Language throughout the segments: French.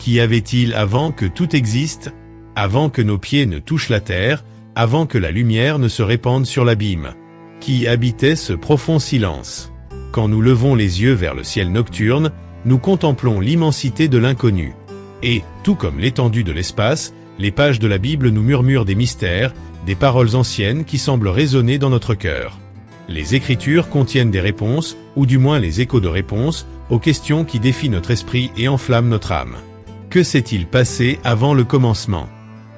Qu'y avait-il avant que tout existe, avant que nos pieds ne touchent la terre, avant que la lumière ne se répande sur l'abîme? Qui habitait ce profond silence? Quand nous levons les yeux vers le ciel nocturne, nous contemplons l'immensité de l'inconnu. Et, tout comme l'étendue de l'espace, les pages de la Bible nous murmurent des mystères, des paroles anciennes qui semblent résonner dans notre cœur. Les Écritures contiennent des réponses, ou du moins les échos de réponses, aux questions qui défient notre esprit et enflamment notre âme. Que s'est-il passé avant le commencement?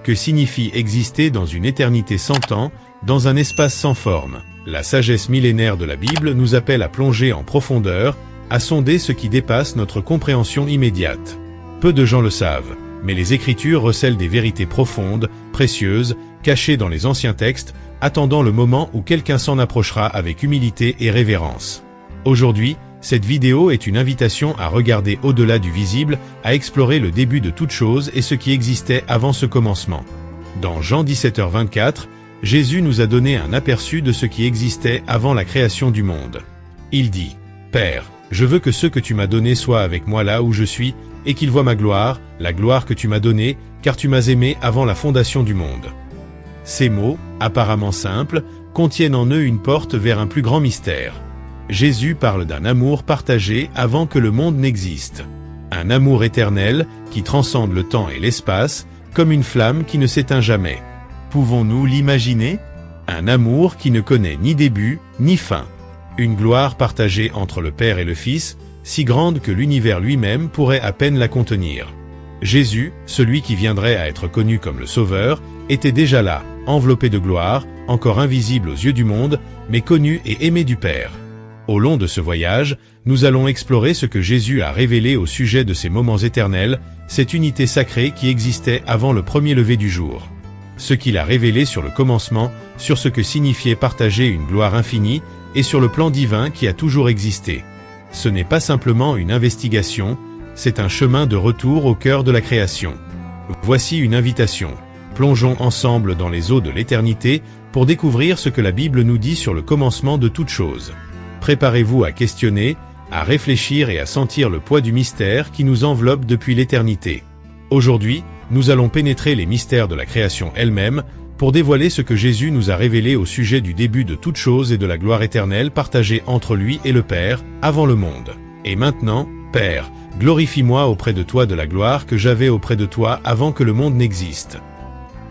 Que signifie exister dans une éternité sans temps, dans un espace sans forme? La sagesse millénaire de la Bible nous appelle à plonger en profondeur, à sonder ce qui dépasse notre compréhension immédiate. Peu de gens le savent, mais les Écritures recèlent des vérités profondes, précieuses, cachées dans les anciens textes, attendant le moment où quelqu'un s'en approchera avec humilité et révérence. Aujourd'hui, cette vidéo est une invitation à regarder au-delà du visible, à explorer le début de toute chose et ce qui existait avant ce commencement. Dans Jean 17h24, Jésus nous a donné un aperçu de ce qui existait avant la création du monde. Il dit « Père, je veux que ceux que tu m'as donnés soient avec moi là où je suis, et qu'ils voient ma gloire, la gloire que tu m'as donnée, car tu m'as aimé avant la fondation du monde. » Ces mots, apparemment simples, contiennent en eux une porte vers un plus grand mystère. Jésus parle d'un amour partagé avant que le monde n'existe. Un amour éternel qui transcende le temps et l'espace, comme une flamme qui ne s'éteint jamais. Pouvons-nous l'imaginer? Un amour qui ne connaît ni début, ni fin. Une gloire partagée entre le Père et le Fils, si grande que l'univers lui-même pourrait à peine la contenir. Jésus, celui qui viendrait à être connu comme le Sauveur, était déjà là, enveloppé de gloire, encore invisible aux yeux du monde, mais connu et aimé du Père. Au long de ce voyage, nous allons explorer ce que Jésus a révélé au sujet de ces moments éternels, cette unité sacrée qui existait avant le premier lever du jour. Ce qu'il a révélé sur le commencement, sur ce que signifiait partager une gloire infinie, et sur le plan divin qui a toujours existé. Ce n'est pas simplement une investigation, c'est un chemin de retour au cœur de la création. Voici une invitation. Plongeons ensemble dans les eaux de l'éternité pour découvrir ce que la Bible nous dit sur le commencement de toute chose. Préparez-vous à questionner, à réfléchir et à sentir le poids du mystère qui nous enveloppe depuis l'éternité. Aujourd'hui, nous allons pénétrer les mystères de la création elle-même pour dévoiler ce que Jésus nous a révélé au sujet du début de toute chose et de la gloire éternelle partagée entre lui et le Père, avant le monde. Et maintenant, Père, glorifie-moi auprès de toi de la gloire que j'avais auprès de toi avant que le monde n'existe.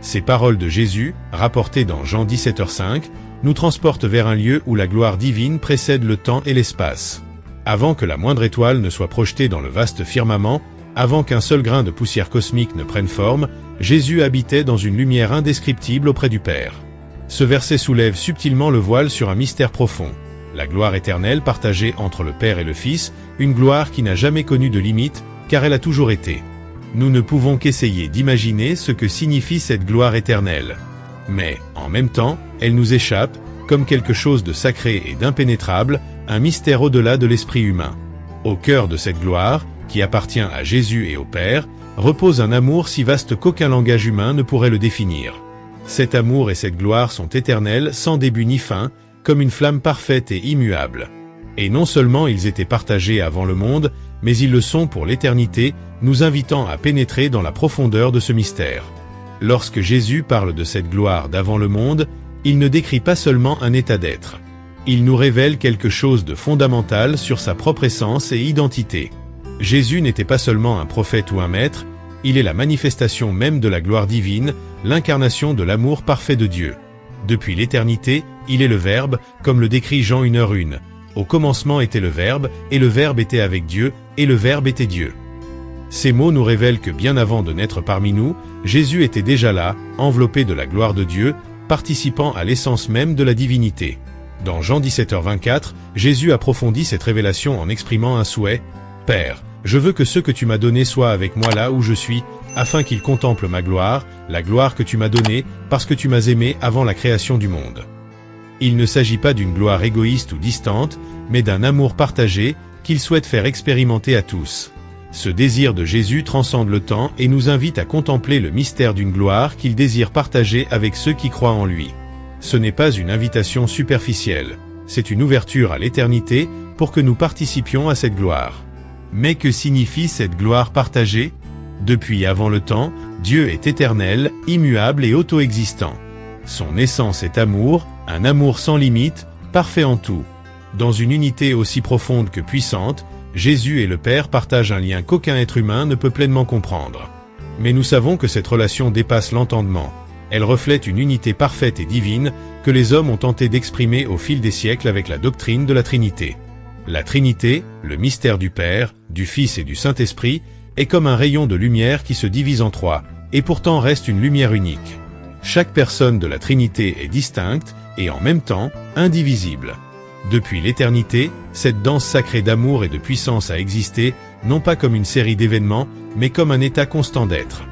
Ces paroles de Jésus, rapportées dans Jean 17h5, nous transportent vers un lieu où la gloire divine précède le temps et l'espace. Avant que la moindre étoile ne soit projetée dans le vaste firmament, avant qu'un seul grain de poussière cosmique ne prenne forme, Jésus habitait dans une lumière indescriptible auprès du Père. Ce verset soulève subtilement le voile sur un mystère profond. La gloire éternelle partagée entre le Père et le Fils, une gloire qui n'a jamais connu de limite, car elle a toujours été. Nous ne pouvons qu'essayer d'imaginer ce que signifie cette gloire éternelle. Mais, en même temps, elle nous échappe, comme quelque chose de sacré et d'impénétrable, un mystère au-delà de l'esprit humain. Au cœur de cette gloire, qui appartient à Jésus et au Père, repose un amour si vaste qu'aucun langage humain ne pourrait le définir. Cet amour et cette gloire sont éternels, sans début ni fin, comme une flamme parfaite et immuable. Et non seulement ils étaient partagés avant le monde, mais ils le sont pour l'éternité, nous invitant à pénétrer dans la profondeur de ce mystère. Lorsque Jésus parle de cette gloire d'avant le monde, il ne décrit pas seulement un état d'être. Il nous révèle quelque chose de fondamental sur sa propre essence et identité. Jésus n'était pas seulement un prophète ou un maître, il est la manifestation même de la gloire divine, l'incarnation de l'amour parfait de Dieu. Depuis l'éternité, il est le Verbe, comme le décrit Jean 1h1. Au commencement était le Verbe, et le Verbe était avec Dieu, et le Verbe était Dieu. Ces mots nous révèlent que bien avant de naître parmi nous, Jésus était déjà là, enveloppé de la gloire de Dieu, participant à l'essence même de la divinité. Dans Jean 17h24, Jésus approfondit cette révélation en exprimant un souhait. « Père, je veux que ceux que tu m'as donnés soient avec moi là où je suis, afin qu'ils contemplent ma gloire, la gloire que tu m'as donnée, parce que tu m'as aimé avant la création du monde. » Il ne s'agit pas d'une gloire égoïste ou distante, mais d'un amour partagé qu'il souhaite faire expérimenter à tous. Ce désir de Jésus transcende le temps et nous invite à contempler le mystère d'une gloire qu'il désire partager avec ceux qui croient en lui. Ce n'est pas une invitation superficielle, c'est une ouverture à l'éternité pour que nous participions à cette gloire. Mais que signifie cette gloire partagée? Depuis avant le temps, Dieu est éternel, immuable et auto-existant. Son essence est amour, un amour sans limite, parfait en tout. Dans une unité aussi profonde que puissante, Jésus et le Père partagent un lien qu'aucun être humain ne peut pleinement comprendre. Mais nous savons que cette relation dépasse l'entendement. Elle reflète une unité parfaite et divine que les hommes ont tenté d'exprimer au fil des siècles avec la doctrine de la Trinité. La Trinité, le mystère du Père, du Fils et du Saint-Esprit, est comme un rayon de lumière qui se divise en trois, et pourtant reste une lumière unique. Chaque personne de la Trinité est distincte et en même temps indivisible. Depuis l'éternité, cette danse sacrée d'amour et de puissance a existé, non pas comme une série d'événements, mais comme un état constant d'être.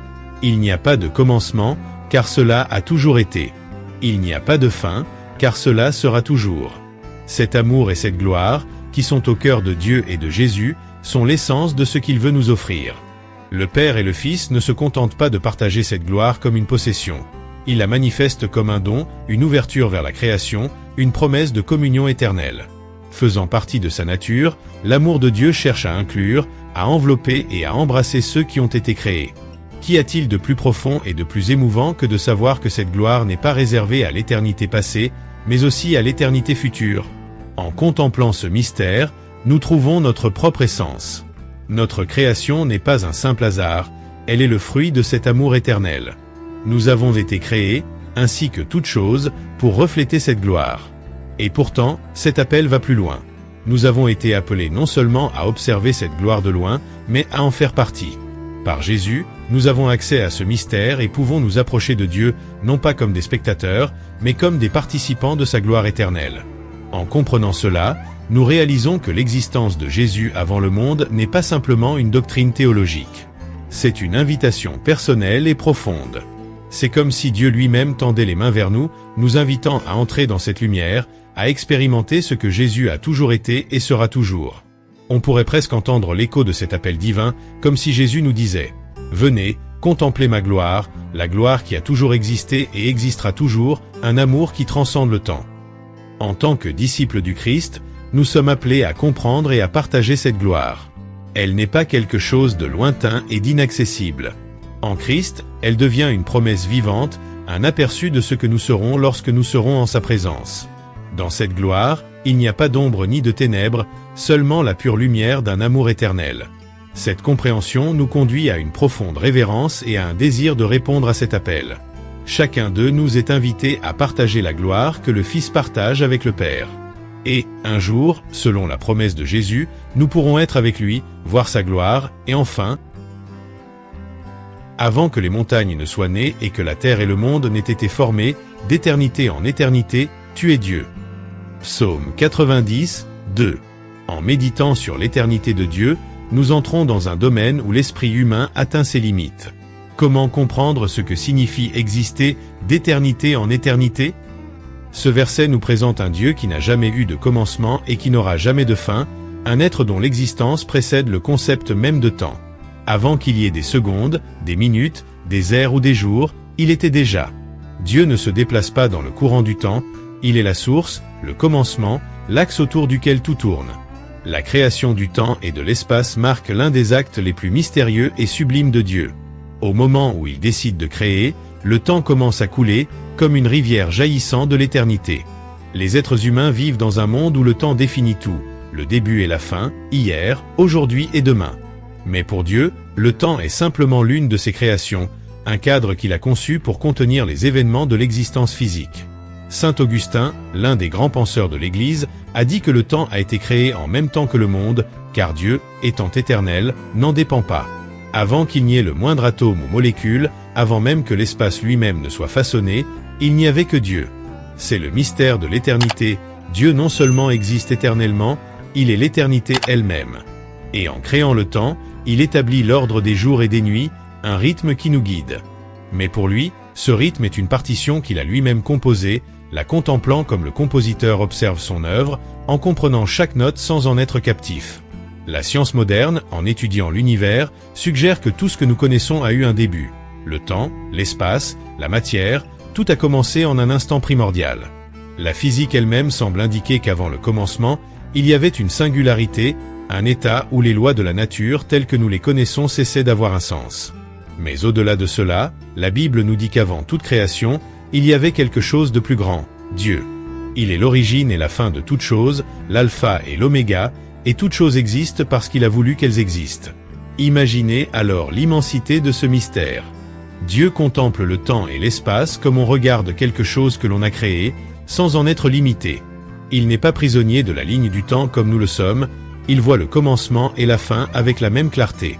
Il n'y a pas de commencement, car cela a toujours été. Il n'y a pas de fin, car cela sera toujours. Cet amour et cette gloire, qui sont au cœur de Dieu et de Jésus, sont l'essence de ce qu'il veut nous offrir. Le Père et le Fils ne se contentent pas de partager cette gloire comme une possession. Ils la manifestent comme un don, une ouverture vers la création, une promesse de communion éternelle. Faisant partie de sa nature, l'amour de Dieu cherche à inclure, à envelopper et à embrasser ceux qui ont été créés. Qu'y a-t-il de plus profond et de plus émouvant que de savoir que cette gloire n'est pas réservée à l'éternité passée, mais aussi à l'éternité future? En contemplant ce mystère, nous trouvons notre propre essence. Notre création n'est pas un simple hasard, elle est le fruit de cet amour éternel. Nous avons été créés, ainsi que toutes choses, pour refléter cette gloire. Et pourtant, cet appel va plus loin. Nous avons été appelés non seulement à observer cette gloire de loin, mais à en faire partie. Par Jésus, nous avons accès à ce mystère et pouvons nous approcher de Dieu, non pas comme des spectateurs, mais comme des participants de sa gloire éternelle. En comprenant cela, nous réalisons que l'existence de Jésus avant le monde n'est pas simplement une doctrine théologique. C'est une invitation personnelle et profonde. C'est comme si Dieu lui-même tendait les mains vers nous, nous invitant à entrer dans cette lumière, à expérimenter ce que Jésus a toujours été et sera toujours. On pourrait presque entendre l'écho de cet appel divin, comme si Jésus nous disait « Venez, contemplez ma gloire, la gloire qui a toujours existé et existera toujours, un amour qui transcende le temps. » En tant que disciples du Christ, nous sommes appelés à comprendre et à partager cette gloire. Elle n'est pas quelque chose de lointain et d'inaccessible. En Christ, elle devient une promesse vivante, un aperçu de ce que nous serons lorsque nous serons en sa présence. Dans cette gloire, il n'y a pas d'ombre ni de ténèbres, seulement la pure lumière d'un amour éternel. Cette compréhension nous conduit à une profonde révérence et à un désir de répondre à cet appel. Chacun d'eux nous est invité à partager la gloire que le Fils partage avec le Père. Et, un jour, selon la promesse de Jésus, nous pourrons être avec lui, voir sa gloire, et enfin, avant que les montagnes ne soient nées et que la terre et le monde n'aient été formés, d'éternité en éternité, tu es Dieu. Psaume 90, 2. En méditant sur l'éternité de Dieu, nous entrons dans un domaine où l'esprit humain atteint ses limites. Comment comprendre ce que signifie exister d'éternité en éternité? Ce verset nous présente un Dieu qui n'a jamais eu de commencement et qui n'aura jamais de fin, un être dont l'existence précède le concept même de temps. Avant qu'il y ait des secondes, des minutes, des heures ou des jours, il était déjà. Dieu ne se déplace pas dans le courant du temps, il est la source, le commencement, l'axe autour duquel tout tourne. La création du temps et de l'espace marque l'un des actes les plus mystérieux et sublimes de Dieu. Au moment où il décide de créer, le temps commence à couler, comme une rivière jaillissant de l'éternité. Les êtres humains vivent dans un monde où le temps définit tout, le début et la fin, hier, aujourd'hui et demain. Mais pour Dieu, le temps est simplement l'une de ses créations, un cadre qu'il a conçu pour contenir les événements de l'existence physique. Saint Augustin, l'un des grands penseurs de l'Église, a dit que le temps a été créé en même temps que le monde, car Dieu, étant éternel, n'en dépend pas. Avant qu'il n'y ait le moindre atome ou molécule, avant même que l'espace lui-même ne soit façonné, il n'y avait que Dieu. C'est le mystère de l'éternité. Dieu non seulement existe éternellement, il est l'éternité elle-même. Et en créant le temps, il établit l'ordre des jours et des nuits, un rythme qui nous guide. Mais pour lui, ce rythme est une partition qu'il a lui-même composée, la contemplant comme le compositeur observe son œuvre, en comprenant chaque note sans en être captif. La science moderne, en étudiant l'univers, suggère que tout ce que nous connaissons a eu un début. Le temps, l'espace, la matière, tout a commencé en un instant primordial. La physique elle-même semble indiquer qu'avant le commencement, il y avait une singularité, un état où les lois de la nature telles que nous les connaissons cessaient d'avoir un sens. Mais au-delà de cela, la Bible nous dit qu'avant toute création, il y avait quelque chose de plus grand, Dieu. Il est l'origine et la fin de toutes choses, l'alpha et l'oméga, et toutes choses existent parce qu'il a voulu qu'elles existent. Imaginez alors l'immensité de ce mystère. Dieu contemple le temps et l'espace comme on regarde quelque chose que l'on a créé, sans en être limité. Il n'est pas prisonnier de la ligne du temps comme nous le sommes, il voit le commencement et la fin avec la même clarté.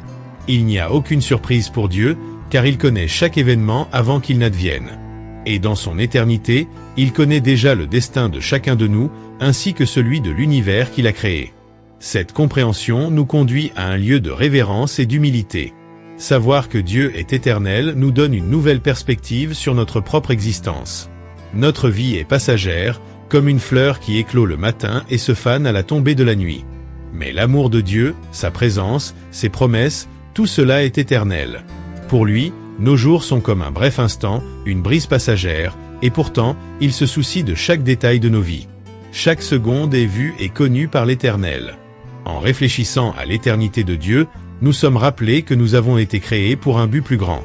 Il n'y a aucune surprise pour Dieu, car il connaît chaque événement avant qu'il n'advienne. Et dans son éternité, il connaît déjà le destin de chacun de nous, ainsi que celui de l'univers qu'il a créé. Cette compréhension nous conduit à un lieu de révérence et d'humilité. Savoir que Dieu est éternel nous donne une nouvelle perspective sur notre propre existence. Notre vie est passagère, comme une fleur qui éclot le matin et se fane à la tombée de la nuit. Mais l'amour de Dieu, sa présence, ses promesses, tout cela est éternel. Pour lui, nos jours sont comme un bref instant, une brise passagère, et pourtant, il se soucie de chaque détail de nos vies. Chaque seconde est vue et connue par l'Éternel. En réfléchissant à l'éternité de Dieu, nous sommes rappelés que nous avons été créés pour un but plus grand.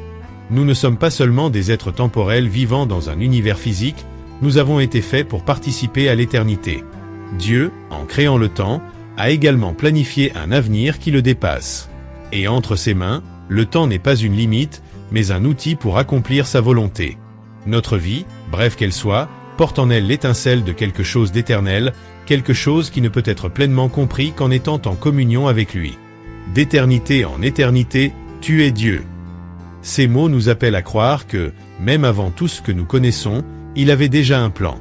Nous ne sommes pas seulement des êtres temporels vivant dans un univers physique, nous avons été faits pour participer à l'éternité. Dieu, en créant le temps, a également planifié un avenir qui le dépasse. Et entre ses mains, le temps n'est pas une limite, mais un outil pour accomplir sa volonté. Notre vie, brève qu'elle soit, porte en elle l'étincelle de quelque chose d'éternel, quelque chose qui ne peut être pleinement compris qu'en étant en communion avec lui. D'éternité en éternité, tu es Dieu. Ces mots nous appellent à croire que, même avant tout ce que nous connaissons, il avait déjà un plan.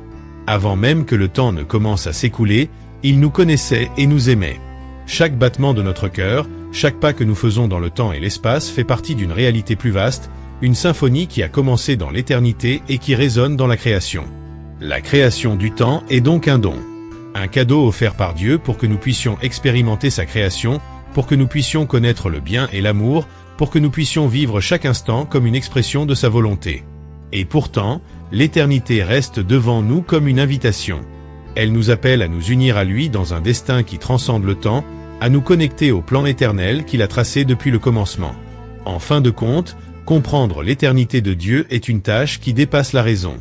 Avant même que le temps ne commence à s'écouler, il nous connaissait et nous aimait. Chaque battement de notre cœur, chaque pas que nous faisons dans le temps et l'espace fait partie d'une réalité plus vaste, une symphonie qui a commencé dans l'éternité et qui résonne dans la création. La création du temps est donc un don. Un cadeau offert par Dieu pour que nous puissions expérimenter sa création, pour que nous puissions connaître le bien et l'amour, pour que nous puissions vivre chaque instant comme une expression de sa volonté. Et pourtant, l'éternité reste devant nous comme une invitation. Elle nous appelle à nous unir à lui dans un destin qui transcende le temps, à nous connecter au plan éternel qu'il a tracé depuis le commencement. En fin de compte, comprendre l'éternité de Dieu est une tâche qui dépasse la raison.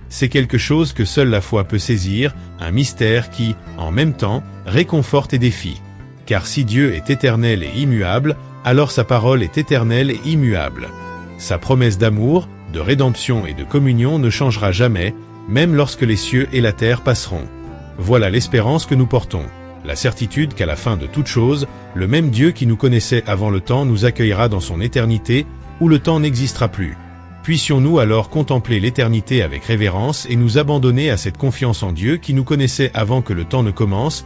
C'est quelque chose que seule la foi peut saisir, un mystère qui, en même temps, réconforte et défie. Car si Dieu est éternel et immuable, alors sa parole est éternelle et immuable. Sa promesse d'amour, de rédemption et de communion ne changera jamais, même lorsque les cieux et la terre passeront. Voilà l'espérance que nous portons, la certitude qu'à la fin de toute chose, le même Dieu qui nous connaissait avant le temps nous accueillera dans son éternité, où le temps n'existera plus. Puissions-nous alors contempler l'éternité avec révérence et nous abandonner à cette confiance en Dieu qui nous connaissait avant que le temps ne commence.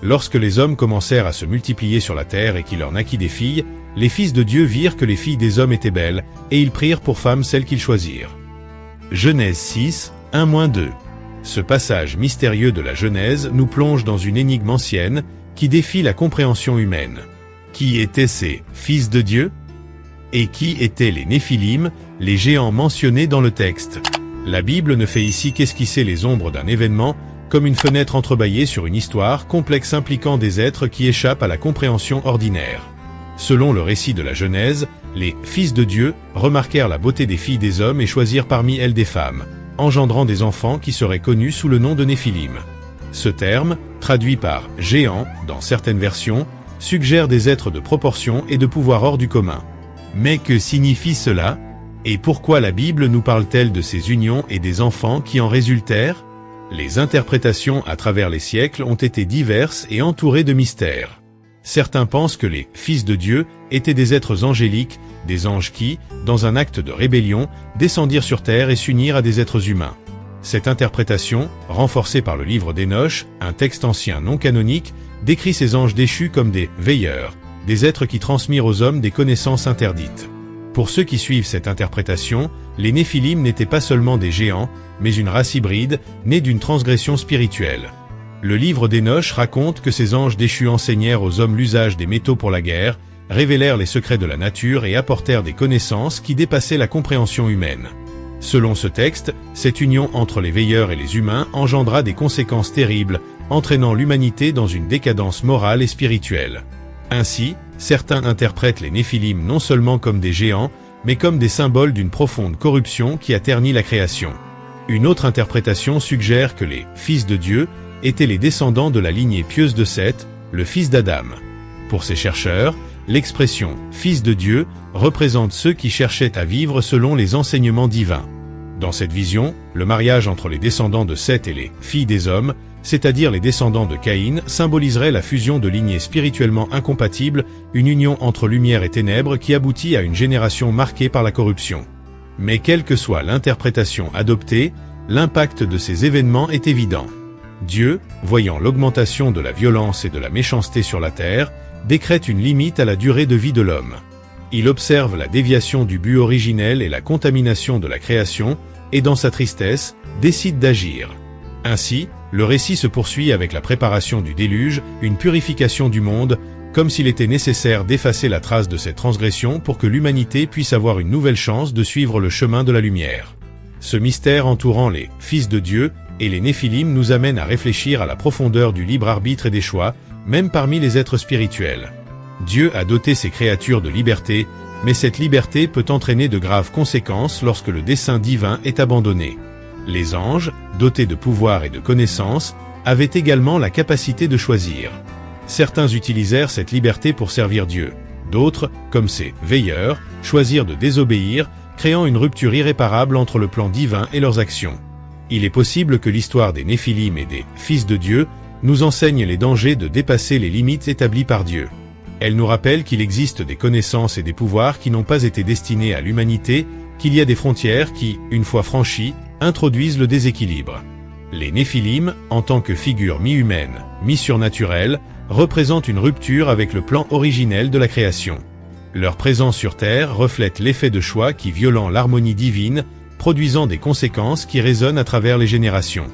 Lorsque les hommes commencèrent à se multiplier sur la terre et qu'il leur naquit des filles, les fils de Dieu virent que les filles des hommes étaient belles, et ils prirent pour femmes celles qu'ils choisirent. Genèse 6, 1-2. Ce passage mystérieux de la Genèse nous plonge dans une énigme ancienne qui défie la compréhension humaine. Qui étaient ces fils de Dieu? Et qui étaient les Néphilim, les géants mentionnés dans le texte? La Bible ne fait ici qu'esquisser les ombres d'un événement, comme une fenêtre entrebâillée sur une histoire complexe impliquant des êtres qui échappent à la compréhension ordinaire. Selon le récit de la Genèse, les fils de Dieu remarquèrent la beauté des filles des hommes et choisirent parmi elles des femmes, engendrant des enfants qui seraient connus sous le nom de Néphilim. Ce terme, traduit par « géant » dans certaines versions, suggère des êtres de proportion et de pouvoir hors du commun. Mais que signifie cela? Et pourquoi la Bible nous parle-t-elle de ces unions et des enfants qui en résultèrent? Les interprétations à travers les siècles ont été diverses et entourées de mystères. Certains pensent que les fils de Dieu étaient des êtres angéliques, des anges qui, dans un acte de rébellion, descendirent sur terre et s'unirent à des êtres humains. Cette interprétation, renforcée par le livre d'Hénoch, un texte ancien non canonique, décrit ces anges déchus comme des veilleurs, des êtres qui transmirent aux hommes des connaissances interdites. Pour ceux qui suivent cette interprétation, les Néphilim n'étaient pas seulement des géants, mais une race hybride, née d'une transgression spirituelle. Le livre d'Hénoch raconte que ces anges déchus enseignèrent aux hommes l'usage des métaux pour la guerre, révélèrent les secrets de la nature et apportèrent des connaissances qui dépassaient la compréhension humaine. Selon ce texte, cette union entre les veilleurs et les humains engendra des conséquences terribles, entraînant l'humanité dans une décadence morale et spirituelle. Ainsi, certains interprètent les Néphilim non seulement comme des géants, mais comme des symboles d'une profonde corruption qui a terni la création. Une autre interprétation suggère que les « fils de Dieu » étaient les descendants de la lignée pieuse de Seth, le fils d'Adam. Pour ces chercheurs, l'expression « fils de Dieu » représente ceux qui cherchaient à vivre selon les enseignements divins. Dans cette vision, le mariage entre les descendants de Seth et les « filles des hommes », c'est-à-dire les descendants de Caïn, symboliserait la fusion de lignées spirituellement incompatibles, une union entre lumière et ténèbres qui aboutit à une génération marquée par la corruption. Mais quelle que soit l'interprétation adoptée, l'impact de ces événements est évident. Dieu, voyant l'augmentation de la violence et de la méchanceté sur la terre, décrète une limite à la durée de vie de l'homme. Il observe la déviation du but originel et la contamination de la création, et dans sa tristesse, décide d'agir. Ainsi, le récit se poursuit avec la préparation du déluge, une purification du monde, comme s'il était nécessaire d'effacer la trace de cette transgression pour que l'humanité puisse avoir une nouvelle chance de suivre le chemin de la lumière. Ce mystère entourant les « fils de Dieu » et les Néphilim nous amène à réfléchir à la profondeur du libre arbitre et des choix, même parmi les êtres spirituels. Dieu a doté ses créatures de liberté, mais cette liberté peut entraîner de graves conséquences lorsque le dessein divin est abandonné. Les anges, dotés de pouvoir et de connaissances, avaient également la capacité de choisir. Certains utilisèrent cette liberté pour servir Dieu. D'autres, comme ces veilleurs, choisirent de désobéir, créant une rupture irréparable entre le plan divin et leurs actions. Il est possible que l'histoire des Néphilim et des fils de Dieu nous enseigne les dangers de dépasser les limites établies par Dieu. Elle nous rappelle qu'il existe des connaissances et des pouvoirs qui n'ont pas été destinés à l'humanité, qu'il y a des frontières qui, une fois franchies, introduisent le déséquilibre. Les Néphilim, en tant que figures mi-humaines, mi-surnaturelles, représentent une rupture avec le plan originel de la création. Leur présence sur Terre reflète l'effet de choix qui violant l'harmonie divine, produisant des conséquences qui résonnent à travers les générations.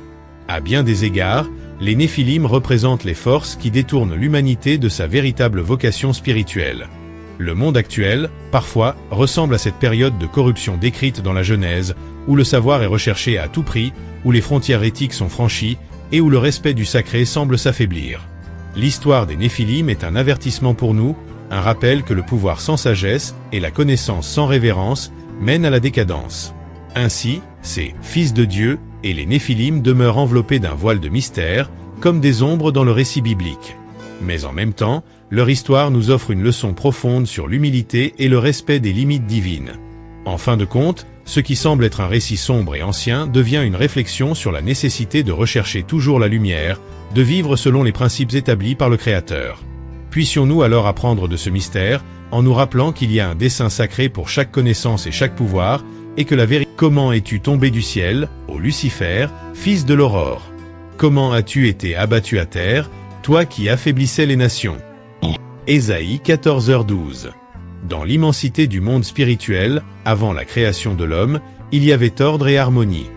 À bien des égards, les Néphilim représentent les forces qui détournent l'humanité de sa véritable vocation spirituelle. Le monde actuel, parfois, ressemble à cette période de corruption décrite dans la Genèse, où le savoir est recherché à tout prix, où les frontières éthiques sont franchies, et où le respect du sacré semble s'affaiblir. L'histoire des Néphilim est un avertissement pour nous, un rappel que le pouvoir sans sagesse et la connaissance sans révérence mènent à la décadence. Ainsi, ces « fils de Dieu » et les Néphilim demeurent enveloppés d'un voile de mystère, comme des ombres dans le récit biblique. Mais en même temps, leur histoire nous offre une leçon profonde sur l'humilité et le respect des limites divines. En fin de compte, ce qui semble être un récit sombre et ancien devient une réflexion sur la nécessité de rechercher toujours la lumière, de vivre selon les principes établis par le Créateur. Puissions-nous alors apprendre de ce mystère, en nous rappelant qu'il y a un dessein sacré pour chaque connaissance et chaque pouvoir, et que la vérité. Comment es-tu tombé du ciel, ô Lucifer, fils de l'aurore? Comment as-tu été abattu à terre, toi qui affaiblissais les nations? Ésaïe 14h12. Dans l'immensité du monde spirituel, avant la création de l'homme, il y avait ordre et harmonie.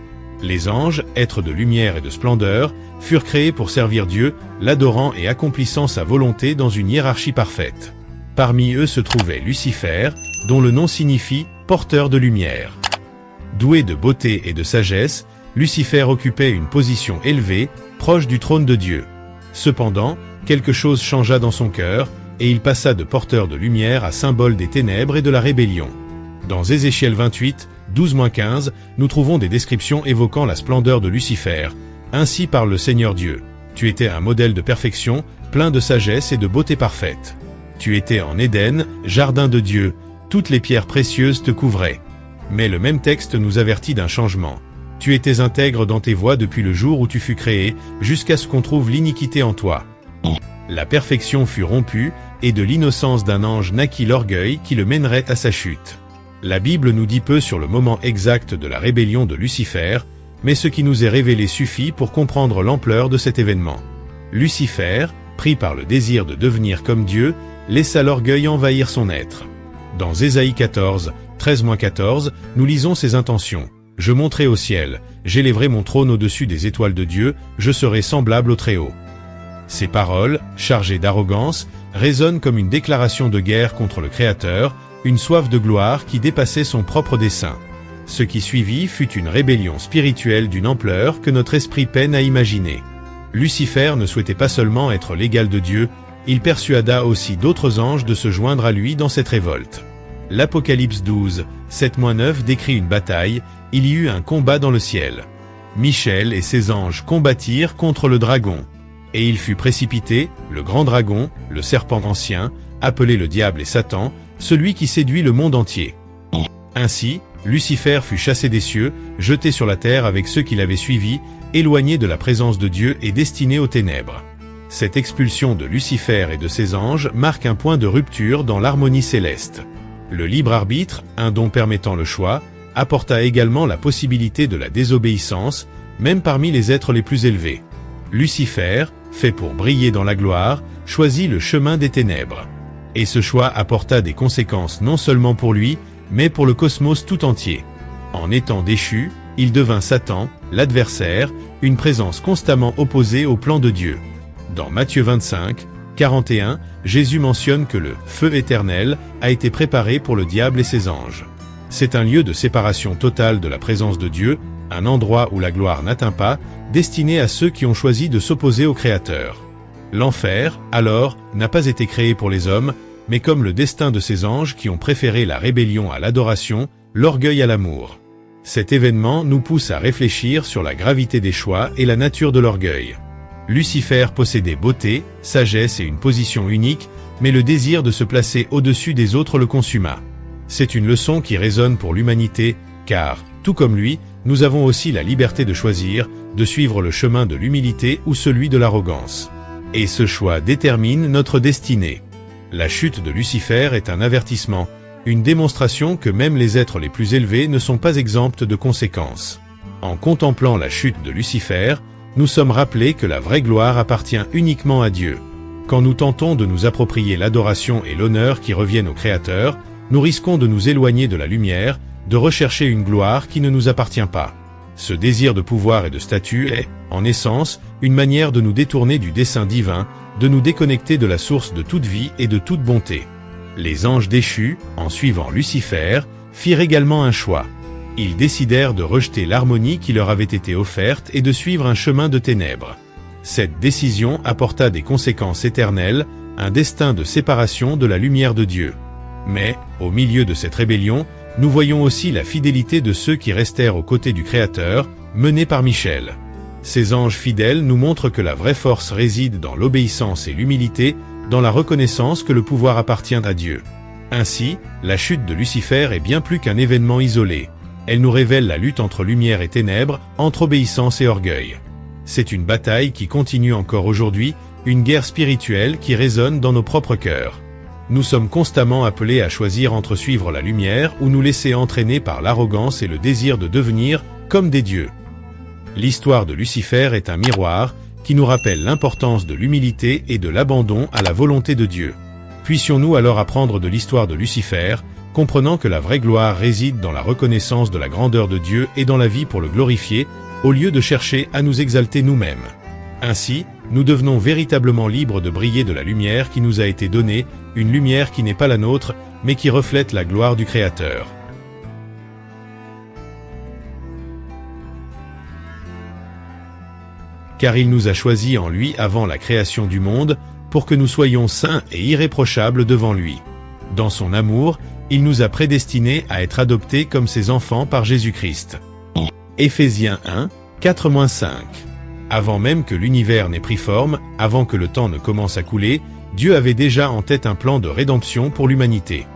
Les anges, êtres de lumière et de splendeur, furent créés pour servir Dieu, l'adorant et accomplissant sa volonté dans une hiérarchie parfaite. Parmi eux se trouvait Lucifer, dont le nom signifie « porteur de lumière ». Doué de beauté et de sagesse, Lucifer occupait une position élevée, proche du trône de Dieu. Cependant, quelque chose changea dans son cœur, et il passa de porteur de lumière à symbole des ténèbres et de la rébellion. Dans Ézéchiel 28, 12-15, nous trouvons des descriptions évoquant la splendeur de Lucifer. Ainsi parle le Seigneur Dieu. Tu étais un modèle de perfection, plein de sagesse et de beauté parfaite. Tu étais en Éden, jardin de Dieu, toutes les pierres précieuses te couvraient. Mais le même texte nous avertit d'un changement. Tu étais intègre dans tes voies depuis le jour où tu fus créé, jusqu'à ce qu'on trouve l'iniquité en toi. La perfection fut rompue, et de l'innocence d'un ange naquit l'orgueil qui le mènerait à sa chute. La Bible nous dit peu sur le moment exact de la rébellion de Lucifer, mais ce qui nous est révélé suffit pour comprendre l'ampleur de cet événement. Lucifer, pris par le désir de devenir comme Dieu, laissa l'orgueil envahir son être. Dans Ésaïe 14, 13-14, nous lisons ses intentions. « Je monterai au ciel, j'élèverai mon trône au-dessus des étoiles de Dieu, je serai semblable au Très-Haut. » Ces paroles, chargées d'arrogance, résonnent comme une déclaration de guerre contre le Créateur, une soif de gloire qui dépassait son propre dessein. Ce qui suivit fut une rébellion spirituelle d'une ampleur que notre esprit peine à imaginer. Lucifer ne souhaitait pas seulement être l'égal de Dieu, il persuada aussi d'autres anges de se joindre à lui dans cette révolte. L'Apocalypse 12, 7-9 décrit une bataille, il y eut un combat dans le ciel. Michel et ses anges combattirent contre le dragon. Et il fut précipité, le grand dragon, le serpent ancien, appelé le diable et Satan, celui qui séduit le monde entier. Ainsi, Lucifer fut chassé des cieux, jeté sur la terre avec ceux qui l'avaient suivi, éloigné de la présence de Dieu et destiné aux ténèbres. Cette expulsion de Lucifer et de ses anges marque un point de rupture dans l'harmonie céleste. Le libre arbitre, un don permettant le choix, apporta également la possibilité de la désobéissance, même parmi les êtres les plus élevés. Lucifer, fait pour briller dans la gloire, choisit le chemin des ténèbres. Et ce choix apporta des conséquences non seulement pour lui, mais pour le cosmos tout entier. En étant déchu, il devint Satan, l'adversaire, une présence constamment opposée au plan de Dieu. Dans Matthieu 25, 41, Jésus mentionne que le « feu éternel » a été préparé pour le diable et ses anges. C'est un lieu de séparation totale de la présence de Dieu, un endroit où la gloire n'atteint pas, destiné à ceux qui ont choisi de s'opposer au Créateur. L'enfer, alors, n'a pas été créé pour les hommes, mais comme le destin de ces anges qui ont préféré la rébellion à l'adoration, l'orgueil à l'amour. Cet événement nous pousse à réfléchir sur la gravité des choix et la nature de l'orgueil. Lucifer possédait beauté, sagesse et une position unique, mais le désir de se placer au-dessus des autres le consuma. C'est une leçon qui résonne pour l'humanité, car, tout comme lui, nous avons aussi la liberté de choisir, de suivre le chemin de l'humilité ou celui de l'arrogance. Et ce choix détermine notre destinée. La chute de Lucifer est un avertissement, une démonstration que même les êtres les plus élevés ne sont pas exempts de conséquences. En contemplant la chute de Lucifer, nous sommes rappelés que la vraie gloire appartient uniquement à Dieu. Quand nous tentons de nous approprier l'adoration et l'honneur qui reviennent au Créateur, nous risquons de nous éloigner de la lumière, de rechercher une gloire qui ne nous appartient pas. Ce désir de pouvoir et de statut est, en essence, une manière de nous détourner du dessein divin, de nous déconnecter de la source de toute vie et de toute bonté. Les anges déchus, en suivant Lucifer, firent également un choix. Ils décidèrent de rejeter l'harmonie qui leur avait été offerte et de suivre un chemin de ténèbres. Cette décision apporta des conséquences éternelles, un destin de séparation de la lumière de Dieu. Mais, au milieu de cette rébellion, nous voyons aussi la fidélité de ceux qui restèrent aux côtés du Créateur, menés par Michel. Ces anges fidèles nous montrent que la vraie force réside dans l'obéissance et l'humilité, dans la reconnaissance que le pouvoir appartient à Dieu. Ainsi, la chute de Lucifer est bien plus qu'un événement isolé. Elle nous révèle la lutte entre lumière et ténèbres, entre obéissance et orgueil. C'est une bataille qui continue encore aujourd'hui, une guerre spirituelle qui résonne dans nos propres cœurs. Nous sommes constamment appelés à choisir entre suivre la lumière ou nous laisser entraîner par l'arrogance et le désir de devenir comme des dieux. L'histoire de Lucifer est un miroir qui nous rappelle l'importance de l'humilité et de l'abandon à la volonté de Dieu. Puissions-nous alors apprendre de l'histoire de Lucifer, comprenant que la vraie gloire réside dans la reconnaissance de la grandeur de Dieu et dans la vie pour le glorifier, au lieu de chercher à nous exalter nous-mêmes. Ainsi, nous devenons véritablement libres de briller de la lumière qui nous a été donnée, une lumière qui n'est pas la nôtre, mais qui reflète la gloire du Créateur. Car il nous a choisis en lui avant la création du monde, pour que nous soyons saints et irréprochables devant lui. Dans son amour, il nous a prédestinés à être adoptés comme ses enfants par Jésus-Christ. Éphésiens 1, 4-5. Avant même que l'univers n'ait pris forme, avant que le temps ne commence à couler, Dieu avait déjà en tête un plan de rédemption pour l'humanité.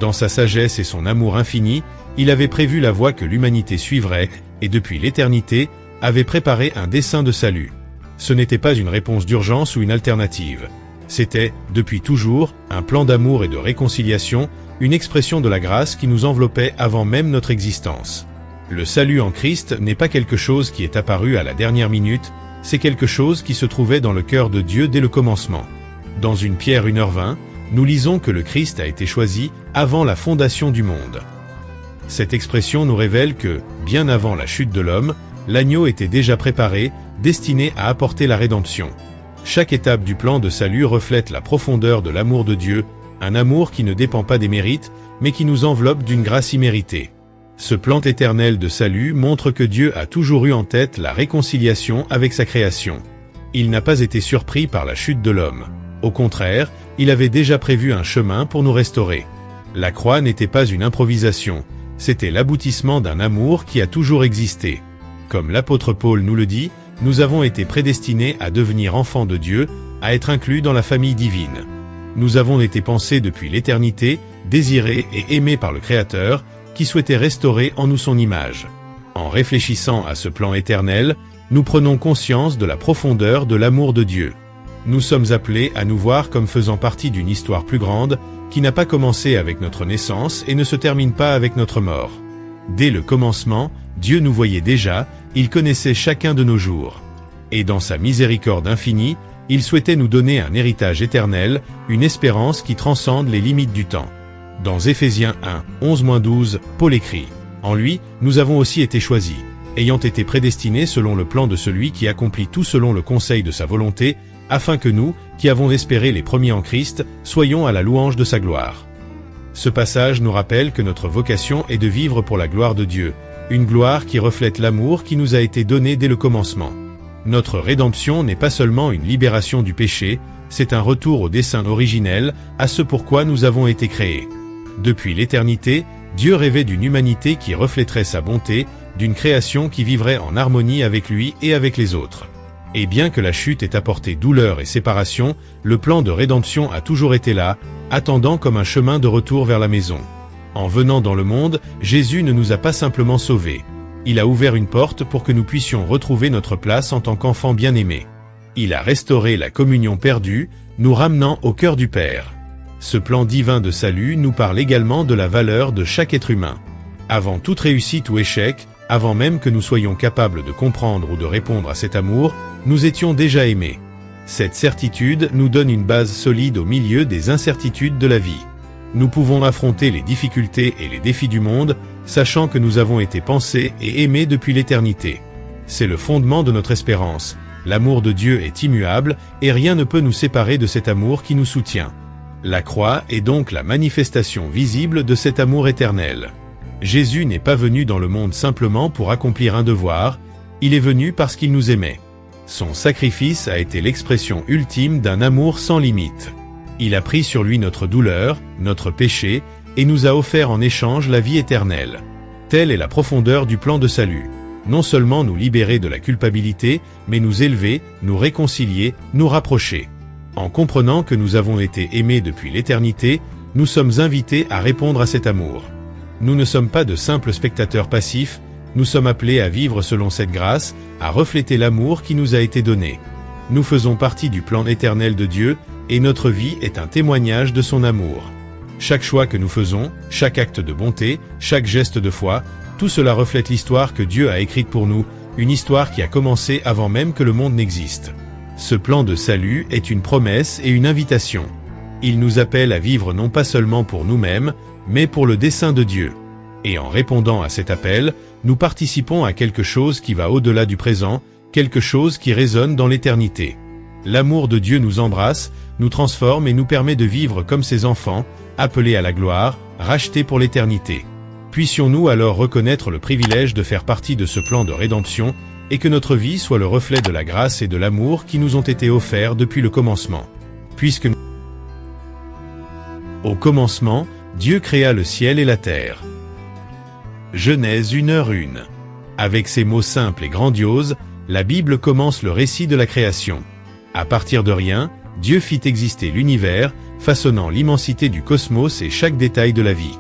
Dans sa sagesse et son amour infini, il avait prévu la voie que l'humanité suivrait, et depuis l'éternité, avait préparé un dessein de salut. Ce n'était pas une réponse d'urgence ou une alternative. C'était, depuis toujours, un plan d'amour et de réconciliation, une expression de la grâce qui nous enveloppait avant même notre existence. Le salut en Christ n'est pas quelque chose qui est apparu à la dernière minute, c'est quelque chose qui se trouvait dans le cœur de Dieu dès le commencement. Dans une Pierre 1h20, nous lisons que le Christ a été choisi avant la fondation du monde. Cette expression nous révèle que, bien avant la chute de l'homme, l'agneau était déjà préparé, destiné à apporter la rédemption. Chaque étape du plan de salut reflète la profondeur de l'amour de Dieu, un amour qui ne dépend pas des mérites, mais qui nous enveloppe d'une grâce imméritée. Ce plan éternel de salut montre que Dieu a toujours eu en tête la réconciliation avec sa création. Il n'a pas été surpris par la chute de l'homme. Au contraire, il avait déjà prévu un chemin pour nous restaurer. La croix n'était pas une improvisation, c'était l'aboutissement d'un amour qui a toujours existé. Comme l'apôtre Paul nous le dit, nous avons été prédestinés à devenir enfants de Dieu, à être inclus dans la famille divine. Nous avons été pensés depuis l'éternité, désirés et aimés par le Créateur, qui souhaitait restaurer en nous son image. En réfléchissant à ce plan éternel, nous prenons conscience de la profondeur de l'amour de Dieu. Nous sommes appelés à nous voir comme faisant partie d'une histoire plus grande, qui n'a pas commencé avec notre naissance et ne se termine pas avec notre mort. Dès le commencement, Dieu nous voyait déjà, il connaissait chacun de nos jours. Et dans sa miséricorde infinie, il souhaitait nous donner un héritage éternel, une espérance qui transcende les limites du temps. Dans Éphésiens 1, 11-12, Paul écrit « En lui, nous avons aussi été choisis, ayant été prédestinés selon le plan de celui qui accomplit tout selon le conseil de sa volonté, afin que nous, qui avons espéré les premiers en Christ, soyons à la louange de sa gloire. » Ce passage nous rappelle que notre vocation est de vivre pour la gloire de Dieu, une gloire qui reflète l'amour qui nous a été donné dès le commencement. Notre rédemption n'est pas seulement une libération du péché, c'est un retour au dessein originel, à ce pourquoi nous avons été créés. Depuis l'éternité, Dieu rêvait d'une humanité qui reflèterait sa bonté, d'une création qui vivrait en harmonie avec lui et avec les autres. Et bien que la chute ait apporté douleur et séparation, le plan de rédemption a toujours été là, attendant comme un chemin de retour vers la maison. En venant dans le monde, Jésus ne nous a pas simplement sauvés. Il a ouvert une porte pour que nous puissions retrouver notre place en tant qu'enfants bien-aimés. Il a restauré la communion perdue, nous ramenant au cœur du Père. Ce plan divin de salut nous parle également de la valeur de chaque être humain. Avant toute réussite ou échec, avant même que nous soyons capables de comprendre ou de répondre à cet amour, nous étions déjà aimés. Cette certitude nous donne une base solide au milieu des incertitudes de la vie. Nous pouvons affronter les difficultés et les défis du monde, sachant que nous avons été pensés et aimés depuis l'éternité. C'est le fondement de notre espérance. L'amour de Dieu est immuable et rien ne peut nous séparer de cet amour qui nous soutient. La croix est donc la manifestation visible de cet amour éternel. Jésus n'est pas venu dans le monde simplement pour accomplir un devoir, il est venu parce qu'il nous aimait. Son sacrifice a été l'expression ultime d'un amour sans limite. Il a pris sur lui notre douleur, notre péché, et nous a offert en échange la vie éternelle. Telle est la profondeur du plan de salut. Non seulement nous libérer de la culpabilité, mais nous élever, nous réconcilier, nous rapprocher. En comprenant que nous avons été aimés depuis l'éternité, nous sommes invités à répondre à cet amour. Nous ne sommes pas de simples spectateurs passifs, nous sommes appelés à vivre selon cette grâce, à refléter l'amour qui nous a été donné. Nous faisons partie du plan éternel de Dieu, et notre vie est un témoignage de son amour. Chaque choix que nous faisons, chaque acte de bonté, chaque geste de foi, tout cela reflète l'histoire que Dieu a écrite pour nous, une histoire qui a commencé avant même que le monde n'existe. Ce plan de salut est une promesse et une invitation. Il nous appelle à vivre non pas seulement pour nous-mêmes, mais pour le dessein de Dieu. Et en répondant à cet appel, nous participons à quelque chose qui va au-delà du présent, quelque chose qui résonne dans l'éternité. L'amour de Dieu nous embrasse, nous transforme et nous permet de vivre comme ses enfants, appelés à la gloire, rachetés pour l'éternité. Puissions-nous alors reconnaître le privilège de faire partie de ce plan de rédemption, et que notre vie soit le reflet de la grâce et de l'amour qui nous ont été offerts depuis le commencement. Puisque au commencement, Dieu créa le ciel et la terre. Genèse 1h1. Avec ces mots simples et grandioses, la Bible commence le récit de la création. À partir de rien, Dieu fit exister l'univers, façonnant l'immensité du cosmos et chaque détail de la vie.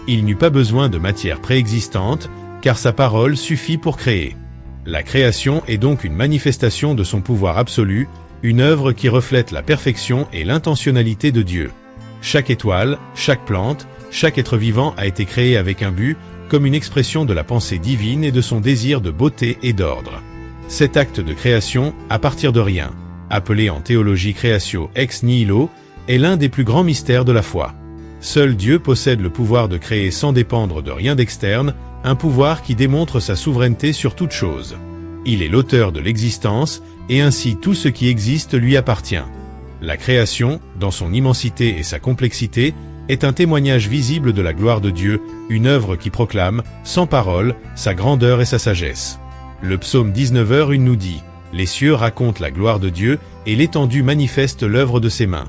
Il n'eut pas besoin de matière préexistante, car sa parole suffit pour créer. La création est donc une manifestation de son pouvoir absolu, une œuvre qui reflète la perfection et l'intentionnalité de Dieu. Chaque étoile, chaque plante, chaque être vivant a été créé avec un but, comme une expression de la pensée divine et de son désir de beauté et d'ordre. Cet acte de création, à partir de rien, appelé en théologie créatio ex nihilo, est l'un des plus grands mystères de la foi. Seul Dieu possède le pouvoir de créer sans dépendre de rien d'externe, un pouvoir qui démontre sa souveraineté sur toute chose. Il est l'auteur de l'existence, et ainsi tout ce qui existe lui appartient. La création, dans son immensité et sa complexité, est un témoignage visible de la gloire de Dieu, une œuvre qui proclame, sans parole, sa grandeur et sa sagesse. Le psaume 19h1 nous dit « Les cieux racontent la gloire de Dieu et l'étendue manifeste l'œuvre de ses mains.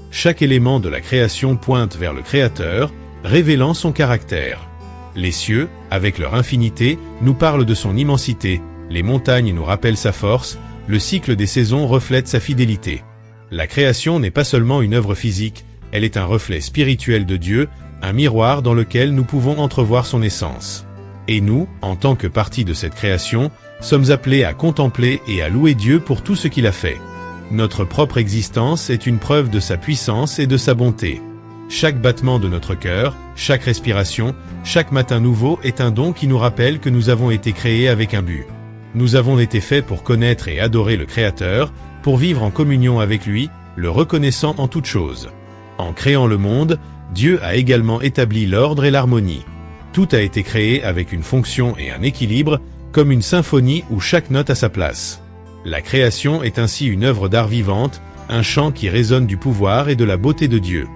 Chaque élément de la création pointe vers le Créateur, révélant son caractère. Les cieux, avec leur infinité, nous parlent de son immensité, les montagnes nous rappellent sa force, le cycle des saisons reflète sa fidélité. La création n'est pas seulement une œuvre physique, elle est un reflet spirituel de Dieu, un miroir dans lequel nous pouvons entrevoir son essence. Et nous, en tant que partie de cette création, sommes appelés à contempler et à louer Dieu pour tout ce qu'il a fait. Notre propre existence est une preuve de sa puissance et de sa bonté. Chaque battement de notre cœur, chaque respiration, chaque matin nouveau est un don qui nous rappelle que nous avons été créés avec un but. Nous avons été faits pour connaître et adorer le Créateur, pour vivre en communion avec lui, le reconnaissant en toutes choses. En créant le monde, Dieu a également établi l'ordre et l'harmonie. Tout a été créé avec une fonction et un équilibre, comme une symphonie où chaque note a sa place. La création est ainsi une œuvre d'art vivante, un chant qui résonne du pouvoir et de la beauté de Dieu.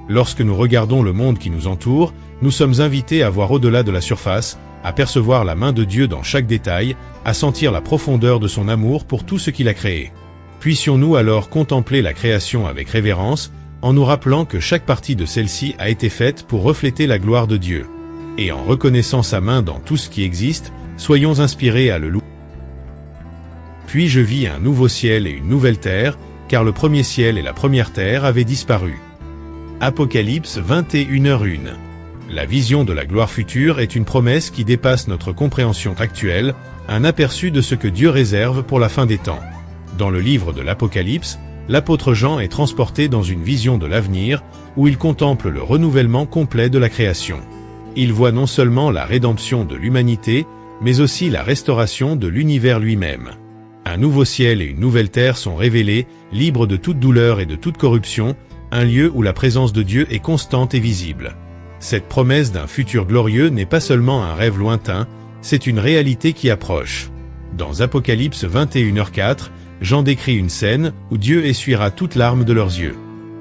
Lorsque nous regardons le monde qui nous entoure, nous sommes invités à voir au-delà de la surface, à percevoir la main de Dieu dans chaque détail, à sentir la profondeur de son amour pour tout ce qu'il a créé. Puissions-nous alors contempler la création avec révérence, en nous rappelant que chaque partie de celle-ci a été faite pour refléter la gloire de Dieu. Et en reconnaissant sa main dans tout ce qui existe, soyons inspirés à le louer. Puis je vis un nouveau ciel et une nouvelle terre, car le premier ciel et la première terre avaient disparu. Apocalypse 21h01. La vision de la gloire future est une promesse qui dépasse notre compréhension actuelle, un aperçu de ce que Dieu réserve pour la fin des temps. Dans le livre de l'Apocalypse, l'apôtre Jean est transporté dans une vision de l'avenir, où il contemple le renouvellement complet de la création. Il voit non seulement la rédemption de l'humanité, mais aussi la restauration de l'univers lui-même. Un nouveau ciel et une nouvelle terre sont révélés, libres de toute douleur et de toute corruption, un lieu où la présence de Dieu est constante et visible. Cette promesse d'un futur glorieux n'est pas seulement un rêve lointain, c'est une réalité qui approche. Dans Apocalypse 21h04, Jean décrit une scène où Dieu essuiera toutes larmes de leurs yeux.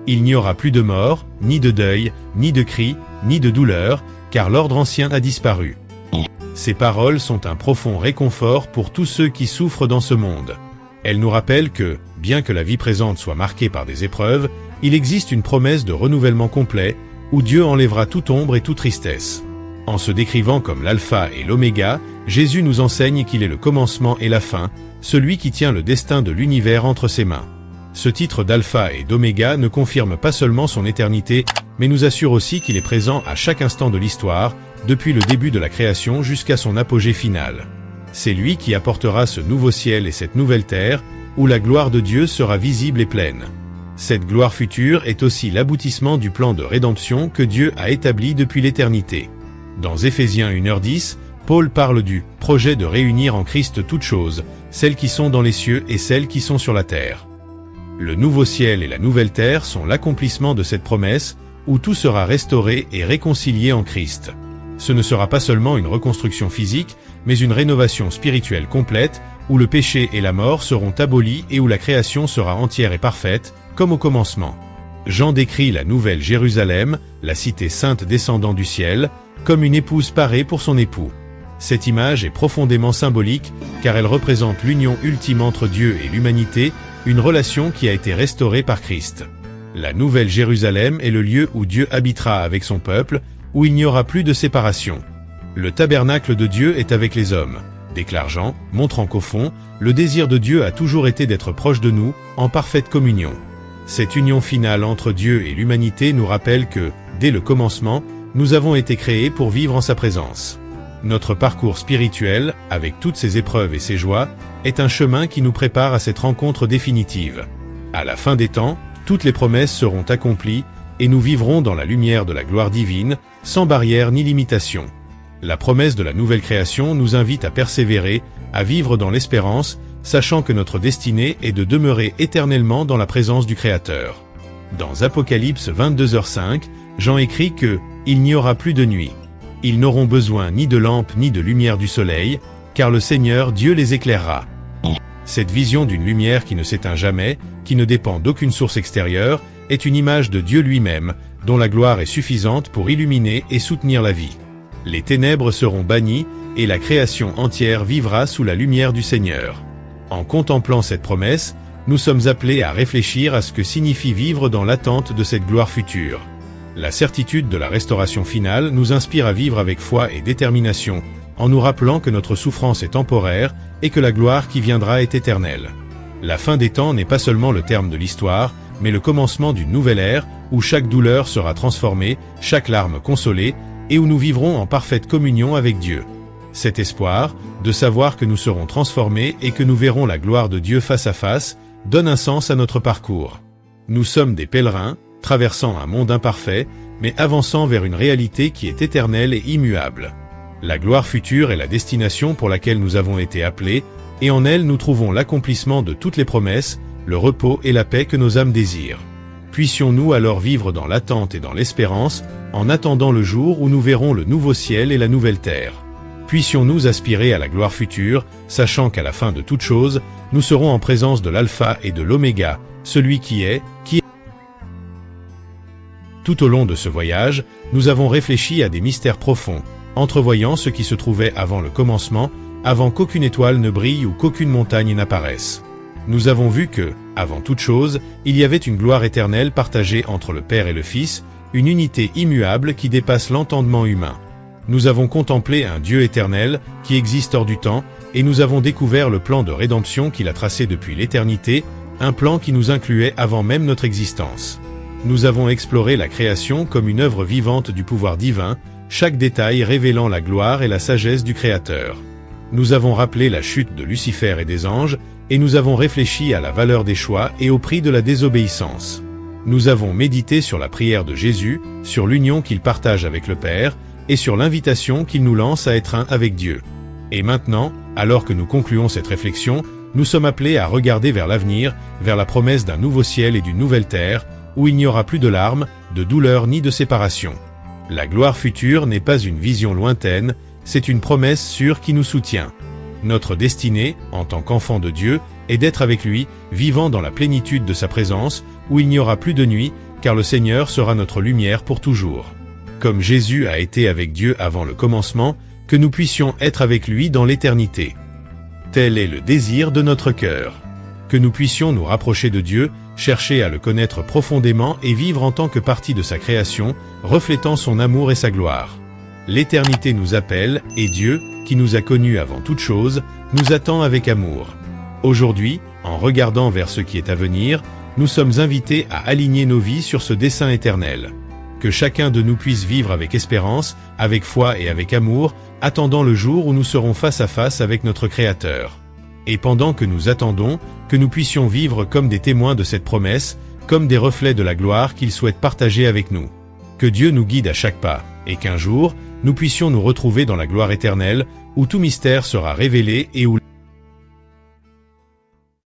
Il n'y aura plus de mort, ni de deuil, ni de cris, ni de douleur, car l'ordre ancien a disparu. Ces paroles sont un profond réconfort pour tous ceux qui souffrent dans ce monde. Elles nous rappellent que, bien que la vie présente soit marquée par des épreuves, il existe une promesse de renouvellement complet, où Dieu enlèvera toute ombre et toute tristesse. En se décrivant comme l'alpha et l'oméga, Jésus nous enseigne qu'il est le commencement et la fin, celui qui tient le destin de l'univers entre ses mains. Ce titre d'alpha et d'oméga ne confirme pas seulement son éternité, mais nous assure aussi qu'il est présent à chaque instant de l'histoire, depuis le début de la création jusqu'à son apogée finale. C'est lui qui apportera ce nouveau ciel et cette nouvelle terre, où la gloire de Dieu sera visible et pleine. Cette gloire future est aussi l'aboutissement du plan de rédemption que Dieu a établi depuis l'éternité. Dans Éphésiens 1h10, Paul parle du projet de réunir en Christ toutes choses, celles qui sont dans les cieux et celles qui sont sur la terre. Le nouveau ciel et la nouvelle terre sont l'accomplissement de cette promesse, où tout sera restauré et réconcilié en Christ. Ce ne sera pas seulement une reconstruction physique, mais une rénovation spirituelle complète, où le péché et la mort seront abolis et où la création sera entière et parfaite, comme au commencement. Jean décrit la nouvelle Jérusalem, la cité sainte descendant du ciel, comme une épouse parée pour son époux. Cette image est profondément symbolique, car elle représente l'union ultime entre Dieu et l'humanité, une relation qui a été restaurée par Christ. La nouvelle Jérusalem est le lieu où Dieu habitera avec son peuple, où il n'y aura plus de séparation. Le tabernacle de Dieu est avec les hommes, déclare Jean, montrant qu'au fond, le désir de Dieu a toujours été d'être proche de nous, en parfaite communion. Cette union finale entre Dieu et l'humanité nous rappelle que, dès le commencement, nous avons été créés pour vivre en sa présence. Notre parcours spirituel, avec toutes ses épreuves et ses joies, est un chemin qui nous prépare à cette rencontre définitive. À la fin des temps, toutes les promesses seront accomplies, et nous vivrons dans la lumière de la gloire divine, sans barrière ni limitation. La promesse de la nouvelle création nous invite à persévérer, à vivre dans l'espérance, sachant que notre destinée est de demeurer éternellement dans la présence du Créateur. Dans Apocalypse 22h05, Jean écrit que « Il n'y aura plus de nuit. Ils n'auront besoin ni de lampe ni de lumière du soleil, car le Seigneur Dieu les éclairera. » Cette vision d'une lumière qui ne s'éteint jamais, qui ne dépend d'aucune source extérieure, est une image de Dieu lui-même, dont la gloire est suffisante pour illuminer et soutenir la vie. Les ténèbres seront bannies, et la création entière vivra sous la lumière du Seigneur. En contemplant cette promesse, nous sommes appelés à réfléchir à ce que signifie vivre dans l'attente de cette gloire future. La certitude de la restauration finale nous inspire à vivre avec foi et détermination, en nous rappelant que notre souffrance est temporaire et que la gloire qui viendra est éternelle. La fin des temps n'est pas seulement le terme de l'histoire, mais le commencement d'une nouvelle ère où chaque douleur sera transformée, chaque larme consolée, et où nous vivrons en parfaite communion avec Dieu. Cet espoir, de savoir que nous serons transformés et que nous verrons la gloire de Dieu face à face, donne un sens à notre parcours. Nous sommes des pèlerins, traversant un monde imparfait, mais avançant vers une réalité qui est éternelle et immuable. La gloire future est la destination pour laquelle nous avons été appelés, et en elle nous trouvons l'accomplissement de toutes les promesses, le repos et la paix que nos âmes désirent. Puissions-nous alors vivre dans l'attente et dans l'espérance, en attendant le jour où nous verrons le nouveau ciel et la nouvelle terre. Puissions-nous aspirer à la gloire future, sachant qu'à la fin de toute chose, nous serons en présence de l'Alpha et de l'Oméga, celui qui est. Tout au long de ce voyage, nous avons réfléchi à des mystères profonds, entrevoyant ce qui se trouvait avant le commencement, avant qu'aucune étoile ne brille ou qu'aucune montagne n'apparaisse. Nous avons vu que, avant toute chose, il y avait une gloire éternelle partagée entre le Père et le Fils, une unité immuable qui dépasse l'entendement humain. Nous avons contemplé un Dieu éternel, qui existe hors du temps, et nous avons découvert le plan de rédemption qu'il a tracé depuis l'éternité, un plan qui nous incluait avant même notre existence. Nous avons exploré la création comme une œuvre vivante du pouvoir divin, chaque détail révélant la gloire et la sagesse du Créateur. Nous avons rappelé la chute de Lucifer et des anges, et nous avons réfléchi à la valeur des choix et au prix de la désobéissance. Nous avons médité sur la prière de Jésus, sur l'union qu'il partage avec le Père, et sur l'invitation qu'il nous lance à être un avec Dieu. Et maintenant, alors que nous concluons cette réflexion, nous sommes appelés à regarder vers l'avenir, vers la promesse d'un nouveau ciel et d'une nouvelle terre, où il n'y aura plus de larmes, de douleur ni de séparation. La gloire future n'est pas une vision lointaine, c'est une promesse sûre qui nous soutient. Notre destinée, en tant qu'enfants de Dieu, est d'être avec lui, vivant dans la plénitude de sa présence, où il n'y aura plus de nuit, car le Seigneur sera notre lumière pour toujours. Comme Jésus a été avec Dieu avant le commencement, que nous puissions être avec lui dans l'éternité. Tel est le désir de notre cœur. Que nous puissions nous rapprocher de Dieu, chercher à le connaître profondément et vivre en tant que partie de sa création, reflétant son amour et sa gloire. L'éternité nous appelle, et Dieu, qui nous a connus avant toute chose, nous attend avec amour. Aujourd'hui, en regardant vers ce qui est à venir, nous sommes invités à aligner nos vies sur ce dessein éternel. Que chacun de nous puisse vivre avec espérance, avec foi et avec amour, attendant le jour où nous serons face à face avec notre Créateur. Et pendant que nous attendons, que nous puissions vivre comme des témoins de cette promesse, comme des reflets de la gloire qu'il souhaite partager avec nous. Que Dieu nous guide à chaque pas, et qu'un jour, nous puissions nous retrouver dans la gloire éternelle, où tout mystère sera révélé et où